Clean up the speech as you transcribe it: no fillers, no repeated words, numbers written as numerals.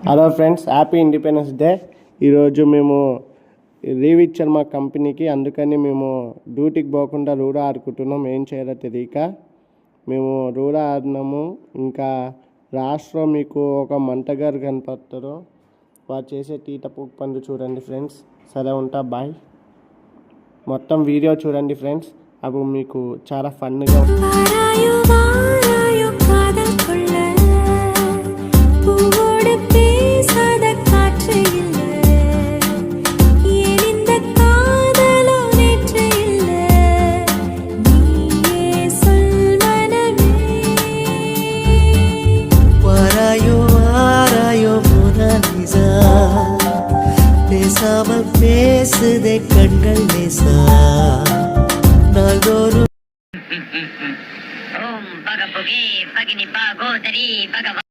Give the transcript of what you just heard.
Hello friends, happy independence day. ఈరోజు మేము leave ఇచ్చారు మా కంపెనీకి, అందుకని మేము డ్యూటీకి పోకుండా రూడా ఆడుకుంటున్నాం. ఏం చేయాలో తెలియక మేము రూడా ఆడినాము. ఇంకా లాస్ట్లో మీకు ఒక మంటగారు కనపడతారు, వారు చేసే తీట పూక్ పనులు చూడండి ఫ్రెండ్స్. సరే ఉంటా, బాయ్. మొత్తం వీడియో చూడండి ఫ్రెండ్స్, అప్పుడు మీకు చాలా ఫన్గా பேசாமல் பேசுதே கண்கள் நேசா நாள்தோறும் ஓம் பகபுகே பகினி பாகோதரி பகவா